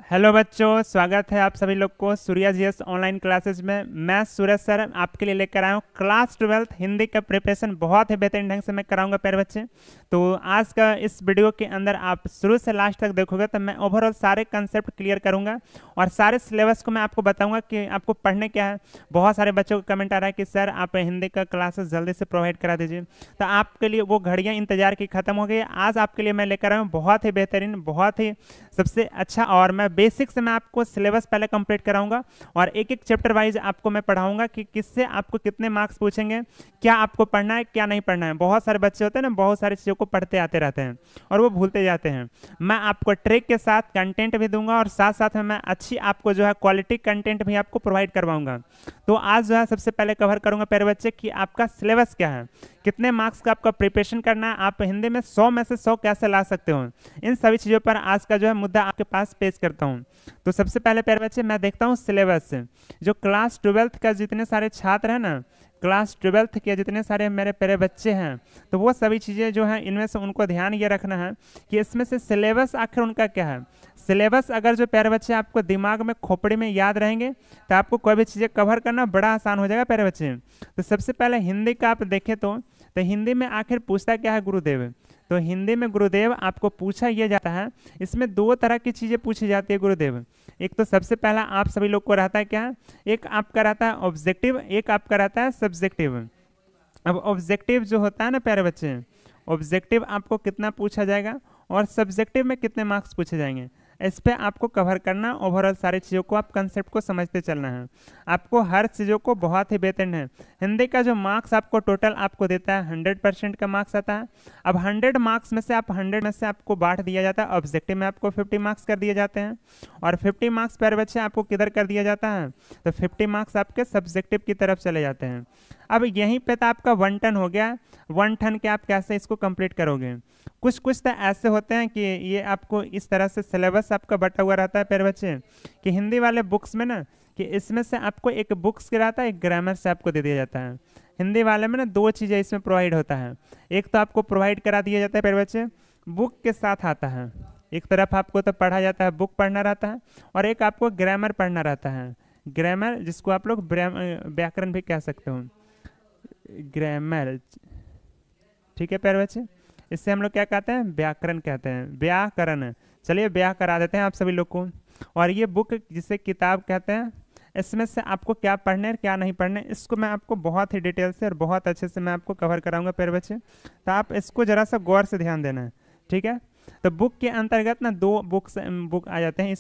Hello बच्चों, स्वागत है आप सभी लोग को सूर्या जीएस ऑनलाइन क्लासेज में। मैं सूरज सर आपके लिए लेकर आया हूँ क्लास 12 हिंदी का प्रिपरेशन बहुत ही बेहतरीन ढंग से मैं कराऊंगा प्यारे बच्चे। तो आज का इस वीडियो के अंदर आप शुरू से लास्ट तक देखोगे तो मैं ओवरऑल सारे कंसेप्ट क्लियर करूंगा और सारे सिलेबस को मैं आपको बताऊंगा कि आपको पढ़ने क्या है। बहुत सारे बच्चों का कमेंट आ रहा है कि सर आप हिंदी का क्लासेस जल्दी से प्रोवाइड करा दीजिए, तो आपके लिए वो घड़ियाँ इंतजार की खत्म हो गई। आज आपके लिए मैं लेकर आया हूँ बहुत ही बेहतरीन, बहुत ही सबसे अच्छा, और मैं बेसिक से मैं आपको सिलेबस पहले कंप्लीट कराऊंगा और एक एक चैप्टर वाइज आपको मैं पढ़ाऊंगा कि किससे आपको कितने मार्क्स पूछेंगे, क्या आपको पढ़ना है क्या नहीं पढ़ना है। बहुत सारे बच्चे होते हैं ना, बहुत सारी चीज़ों को पढ़ते आते रहते हैं और वो भूलते जाते हैं। मैं आपको ट्रिक के साथ कंटेंट भी दूंगा और साथ साथ में मैं अच्छी आपको जो है क्वालिटी कंटेंट भी आपको प्रोवाइड करवाऊंगा। तो आज जो है सबसे पहले कवर करूंगा प्यारे बच्चे कि आपका सिलेबस क्या है, कितने मार्क्स का आपका प्रिपरेशन करना है, आप हिंदी में 100 में से 100 कैसे ला सकते हो। इन सभी चीज़ों पर आज का जो है मुद्दा आपके पास पेश करता हूँ। तो सबसे पहले प्यारे बच्चे मैं देखता हूँ सिलेबस से। जो क्लास 12 का जितने सारे छात्र हैं ना, क्लास 12 के जितने सारे मेरे प्यारे बच्चे हैं, तो वो सभी चीज़ें जो हैं इनमें से उनको ध्यान ये रखना है कि इसमें से सिलेबस आखिर उनका क्या है। सिलेबस अगर जो प्यारे बच्चे आपको दिमाग में खोपड़ी में याद रहेंगे तो आपको कोई भी चीज़ें कवर करना बड़ा आसान हो जाएगा प्यारे बच्चे। तो सबसे पहले हिंदी का आप देखें तो हिंदी में आखिर पूछता क्या है गुरुदेव। तो हिंदी में गुरुदेव आपको पूछा यह जाता है, इसमें दो तरह की चीज़ें पूछी जाती है गुरुदेव। एक तो सबसे पहला आप सभी लोग को रहता है क्या, एक आपका रहता है ऑब्जेक्टिव, एक आपका रहता है सब्जेक्टिव। अब ऑब्जेक्टिव जो होता है ना प्यारे बच्चे, ऑब्जेक्टिव आपको कितना पूछा जाएगा और सब्जेक्टिव में कितने मार्क्स पूछे जाएंगे, इस पे आपको कवर करना। ओवरऑल सारी चीज़ों को आप कंसेप्ट को समझते चलना है, आपको हर चीज़ों को बहुत ही बेहतरीन है। हिंदी का जो मार्क्स आपको टोटल आपको देता है 100% का मार्क्स आता है। अब 100 मार्क्स में से आप 100 में से आपको बांट दिया जाता है, ऑब्जेक्टिव में आपको 50 मार्क्स कर दिए जाते हैं और 50 मार्क्स पर बच्चे आपको किधर कर दिया जाता है, तो 50 मार्क्स आपके सब्जेक्टिव की तरफ चले जाते हैं। अब यहीं पे तो आपका 1 टन हो गया। 1 टन के आप कैसे इसको कंप्लीट करोगे। कुछ कुछ तो ऐसे होते हैं कि ये आपको इस तरह से सिलेबस आपका बटा हुआ रहता है प्यारे बच्चे कि हिंदी वाले बुक्स में ना, कि इसमें से आपको एक बुक्स के रहता है, एक ग्रामर से आपको दे दिया जाता है। हिंदी वाले में ना दो चीज़ें इसमें प्रोवाइड होता है। एक तो आपको प्रोवाइड करा दिया जाता है प्यारे बच्चे, बुक के साथ आता है। एक तरफ आपको तो पढ़ा जाता है, बुक पढ़ना रहता है, और एक आपको ग्रामर पढ़ना रहता है। ग्रामर जिसको आप लोग व्याकरण भी कह सकते हो, ग्रामर, ठीक है प्यारे बच्चे। इससे हम लोग क्या कहते हैं, व्याकरण कहते हैं, व्याकरण। चलिए ब्याह करा देते हैं आप सभी लोग को। और ये बुक जिसे किताब कहते हैं, इसमें से आपको क्या पढ़ने और क्या नहीं पढ़ने, इसको मैं आपको बहुत ही डिटेल से और बहुत अच्छे से मैं आपको कवर कराऊंगा प्यारे बच्चे। तो आप इसको जरा सा गौर से ध्यान देना है, ठीक है। तो बुक के अंतर्गत ना दो बुक आ जाते हैं।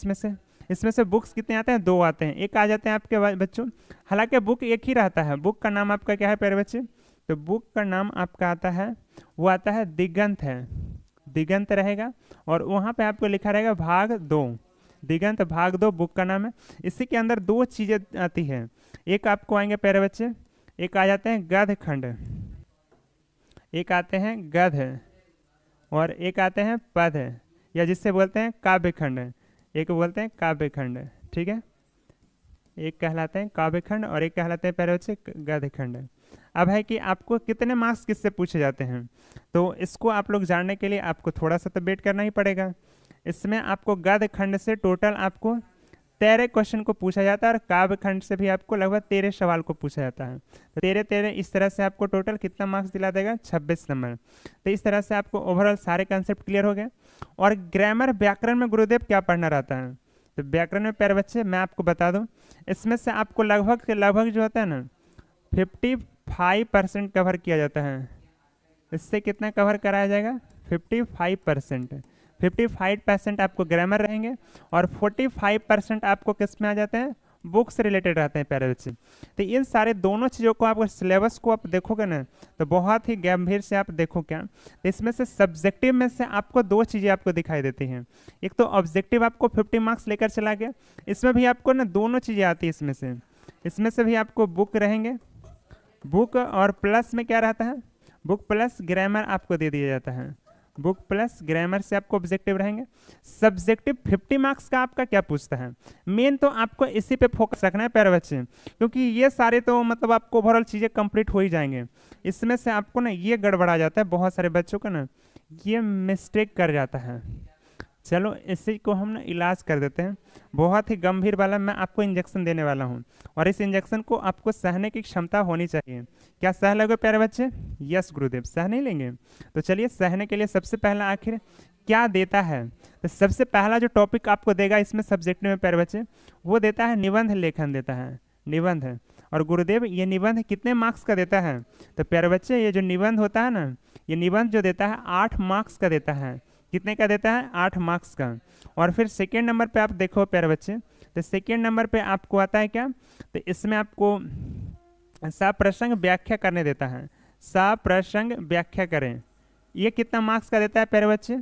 इसमें से बुक्स कितने आते हैं, दो आते हैं। एक आ जाते हैं आपके बच्चों, हालांकि बुक एक ही रहता है। बुक का नाम आपका क्या है प्यारे बच्चे, तो बुक का नाम आपका आता है, वो आता है दिगंत है, दिगंत रहेगा। और वहाँ पे आपको लिखा रहेगा भाग 2, दिगंत भाग 2 बुक का नाम है। इसी के अंदर दो चीज़ें आती हैं, एक आपको आएंगे प्यारे बच्चे, एक आ जाते हैं गद्य खंड, एक आते हैं गद्य, और एक आते हैं पद, या जिससे बोलते हैं काव्य खंड, एक बोलते हैं काव्य खंड, ठीक है। एक कहलाते हैं काव्य खंड और एक कहलाते हैं प्यारे बच्चे गद्य खंड। अब है कि आपको कितने मार्क्स किससे पूछे जाते हैं, तो इसको आप लोग जानने के लिए आपको थोड़ा सा तो वेट करना ही पड़ेगा। इसमें आपको गद्य खंड से टोटल आपको 13 क्वेश्चन को पूछा जाता है और काव्य खंड से भी आपको लगभग 13 सवाल को पूछा जाता है। तो 13 इस तरह से आपको टोटल कितना मार्क्स दिला देगा, 26 नंबर। तो इस तरह से आपको ओवरऑल सारे कंसेप्ट क्लियर हो गए। और ग्रामर व्याकरण में गुरुदेव क्या पढ़ना रहता है, तो व्याकरण में प्यारे बच्चे मैं आपको बता दूँ, इसमें से आपको लगभग जो होता है ना 55% कवर किया जाता है। इससे कितना कवर कराया जाएगा, 55%। 55% आपको ग्रामर रहेंगे और 45% आपको किस में आ जाते हैं, बुक्स रिलेटेड रहते हैं प्यारे बच्चे। तो इन सारे दोनों चीज़ों को आप सिलेबस को आप देखोगे ना, तो बहुत ही गंभीर से आप देखो क्या, तो इसमें से सब्जेक्टिव में से आपको दो चीज़ें आपको दिखाई देती हैं। एक तो ऑब्जेक्टिव आपको 50 मार्क्स लेकर चला गया, इसमें भी आपको ना दोनों चीज़ें आती है। इसमें से भी आपको बुक रहेंगे, बुक और प्लस में क्या रहता है, बुक प्लस ग्रामर आपको दे दिया जाता है। बुक प्लस ग्रामर से आपको ऑब्जेक्टिव रहेंगे। सब्जेक्टिव 50 मार्क्स का आपका क्या पूछता है, मेन तो आपको इसी पे फोकस रखना है प्यारे बच्चे, क्योंकि ये सारे तो मतलब आपको ओवरऑल चीज़ें कंप्लीट हो ही जाएंगे। इसमें से आपको ना ये गड़बड़ा जाता है, बहुत सारे बच्चों का ना ये मिस्टेक कर जाता है। चलो इसी को हम ना इलाज कर देते हैं। बहुत ही गंभीर वाला मैं आपको इंजेक्शन देने वाला हूँ, और इस इंजेक्शन को आपको सहने की क्षमता होनी चाहिए। क्या सह लोगे प्यारे बच्चे? यस गुरुदेव, सह नहीं लेंगे? तो चलिए, सहने के लिए सबसे पहला आखिर क्या देता है? तो सबसे पहला जो टॉपिक आपको देगा इसमें सब्जेक्ट में प्यारे बच्चे, वो देता है निबंध लेखन देता है, निबंध है। और गुरुदेव ये निबंध कितने मार्क्स का देता है? तो प्यारे बच्चे ये जो निबंध होता है ना, ये निबंध जो देता है 8 मार्क्स का देता है। कितने का देता है? 8 मार्क्स का। और फिर सेकेंड नंबर पे आप देखो प्यारे बच्चे, तो सेकेंड नंबर पे आपको आता है क्या? तो इसमें आपको सप्रसंग व्याख्या करने देता है, सप्रसंग व्याख्या करें। ये कितना मार्क्स का देता है प्यारे बच्चे?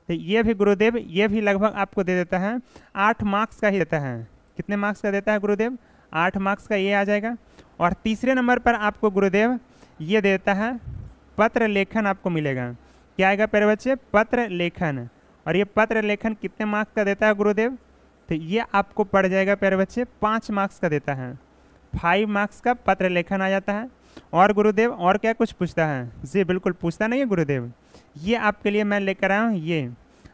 तो ये भी गुरुदेव, ये भी लगभग आपको दे देता है 8 मार्क्स का ही देता है। कितने मार्क्स का देता है गुरुदेव? 8 मार्क्स का ये आ जाएगा। और तीसरे नंबर पर आपको गुरुदेव ये देता है पत्र लेखन, आपको मिलेगा। क्या आएगा प्यारे बच्चे? पत्र लेखन। और ये पत्र लेखन कितने मार्क्स का देता है गुरुदेव? तो ये आपको पड़ जाएगा प्यारे बच्चे 5 मार्क्स का देता है। 5 मार्क्स का पत्र लेखन आ जाता है। और गुरुदेव और क्या कुछ पूछता है? जी बिल्कुल पूछता नहीं है गुरुदेव, ये आपके लिए मैं लेकर आया हूँ। ये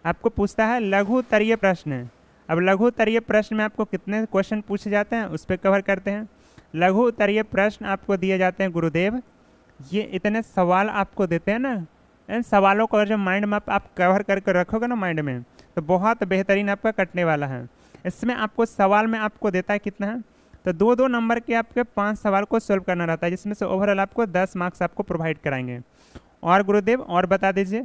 आपको पूछता है लघु उत्तरीय प्रश्न। अब लघु उत्तरीय प्रश्न में आपको कितने क्वेश्चन पूछे जाते हैं उस पर कवर करते हैं। लघु उत्तरीय प्रश्न आपको दिए जाते हैं गुरुदेव, ये इतने सवाल आपको देते हैं ना, इन सवालों को अगर जब माइंड में आप कवर करके रखोगे ना माइंड में, तो बहुत बेहतरीन आपका कटने वाला है। इसमें आपको सवाल में आपको देता है कितना है? तो 2-2 नंबर के आपके 5 सवाल को सोल्व करना रहता है, जिसमें से ओवरऑल आपको 10 मार्क्स आपको प्रोवाइड कराएंगे। और गुरुदेव और बता दीजिए,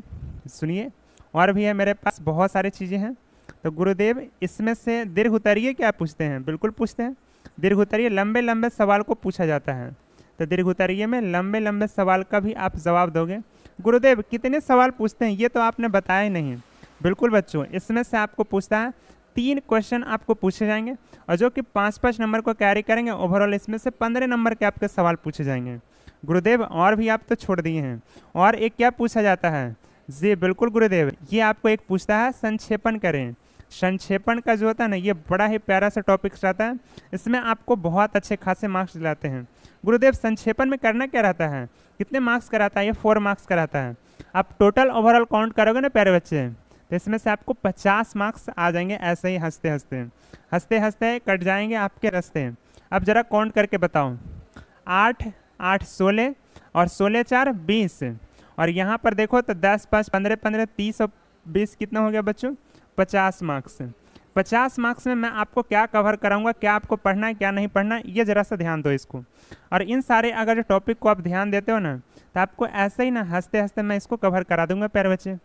सुनिए और भी है मेरे पास बहुत सारी चीज़ें हैं। तो गुरुदेव इसमें से दीर्घ उत्तरीय क्या पूछते हैं? बिल्कुल पूछते हैं। दीर्घ उत्तरीय लंबे लंबे सवाल को पूछा जाता है, तो दीर्घ उत्तरीय में लंबे लंबे सवाल का भी आप जवाब दोगे। गुरुदेव कितने सवाल पूछते हैं ये तो आपने बताया ही नहीं। बिल्कुल बच्चों, इसमें से आपको पूछता है 3 क्वेश्चन आपको पूछे जाएंगे, और जो कि 5-5 नंबर को कैरी करेंगे। ओवरऑल इसमें से 15 नंबर के आपके सवाल पूछे जाएंगे। गुरुदेव और भी आप तो छोड़ दिए हैं। और एक क्या पूछा जाता है? जी बिल्कुल गुरुदेव, ये आपको एक पूछता है संक्षेपण करें। संक्षेपण का जो होता है ना, ये बड़ा ही प्यारा सा टॉपिक रहता है, इसमें आपको बहुत अच्छे खासे मार्क्स दिलाते हैं। गुरुदेव संक्षेपण में करना क्या रहता है? कितने मार्क्स का रहता है? ये 4 मार्क्स का रहता है। आप टोटल ओवरऑल काउंट करोगे ना प्यारे बच्चे, तो इसमें से आपको 50 मार्क्स आ जाएंगे ऐसे ही हंसते हंसते कट जाएंगे आपके रास्ते। अब जरा काउंट करके बताओ। 8 8 16 और 16 4 20। और यहाँ पर देखो तो 10 5 15 15 30 और 20 कितना हो गया बच्चों? 50 मार्क्स। 50 मार्क्स में मैं आपको क्या कवर कराऊंगा, क्या आपको पढ़ना है क्या नहीं पढ़ना, ये जरा सा ध्यान दो इसको। और इन सारे अगर जो टॉपिक को आप ध्यान देते हो ना, तो आपको ऐसे ही ना हंसते हंसते मैं इसको कवर करा दूंगा प्यारे बच्चे।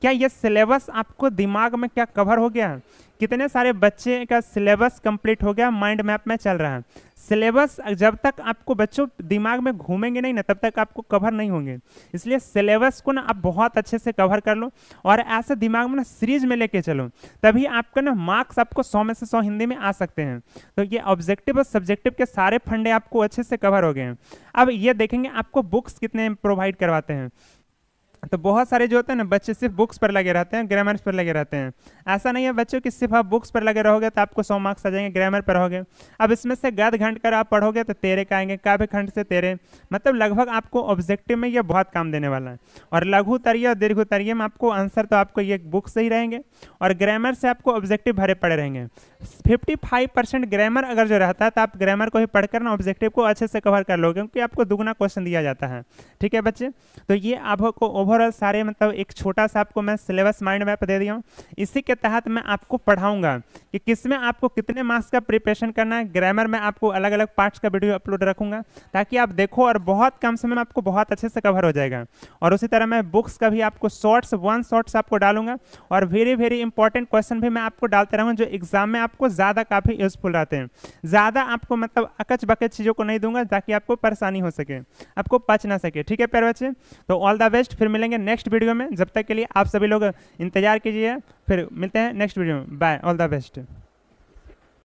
क्या ये सिलेबस आपको दिमाग में क्या कवर हो गया? कितने सारे बच्चे का सिलेबस कंप्लीट हो गया, माइंड मैप में चल रहा है। सिलेबस जब तक आपको बच्चों दिमाग में घूमेंगे नहीं ना, तब तक आपको कवर नहीं होंगे। इसलिए सिलेबस को ना आप बहुत अच्छे से कवर कर लो, और ऐसे दिमाग में ना सीरीज में लेके चलो, तभी आपका ना मार्क्स आपको 100 में से 100 हिंदी में आ सकते हैं। तो ये ऑब्जेक्टिव और सब्जेक्टिव के सारे फंडे आपको अच्छे से कवर हो गए हैं। अब ये देखेंगे आपको बुक्स कितने प्रोवाइड करवाते हैं। तो बहुत सारे जो होते हैं ना बच्चे सिर्फ बुक्स पर लगे रहते हैं, ग्रामर पर लगे रहते हैं। ऐसा नहीं है बच्चों कि सिर्फ आप बुक्स पर लगे रहोगे तो आपको 100 मार्क्स आ जाएंगे, ग्रामर पर रहोगे। अब इसमें से गद घंट कर आप पढ़ोगे तो 13 का आएंगे, काव्य खंड से 13, मतलब लगभग आपको ऑब्जेक्टिव में ये बहुत काम देने वाला है। और लघु उत्तरीय और दीर्घ उत्तरीय में आपको आंसर तो आपको ये बुक से ही रहेंगे, और ग्रामर से आपको ऑब्जेक्टिव भरे पड़े रहेंगे। 55% ग्रामर अगर जो रहता है तो आप ग्रामर को ही पढ़कर ना ऑब्जेक्टिव को अच्छे से कवर कर लोगे, क्योंकि आपको दुगना क्वेश्चन दिया जाता है। ठीक है बच्चे, तो ये आपको ओवरऑल सारे मतलब एक छोटा सा आपको मैं सिलेबस माइंड मैप दे दिया हूँ। इसी के तहत मैं आपको पढ़ाऊंगा कि किसमें आपको कितने मार्क्स का प्रिपरेशन करना है। ग्रामर में आपको अलग अलग पार्ट्स का वीडियो अपलोड रखूंगा ताकि आप देखो, और बहुत कम समय में आपको बहुत अच्छे से कवर हो जाएगा। और उसी तरह मैं बुक्स का भी आपको शॉर्ट्स 1 शॉर्ट्स आपको डालूंगा, और वेरी इंपॉर्टेंट क्वेश्चन भी मैं आपको डालते रहूँगा जो एग्जाम में आपको ज़्यादा काफ़ी यूजफुल रहते हैं। ज़्यादा आपको मतलब अकच बकच चीज़ों को नहीं दूंगा ताकि आपको परेशानी हो सके, आपको पच ना सके। ठीक है प्यारे बच्चे, तो ऑल द बेस्ट। फिर मिलेंगे नेक्स्ट वीडियो में, जब तक के लिए आप सभी लोग इंतजार कीजिए। फिर मिलते हैं नेक्स्ट वीडियो में। Bye, all the best.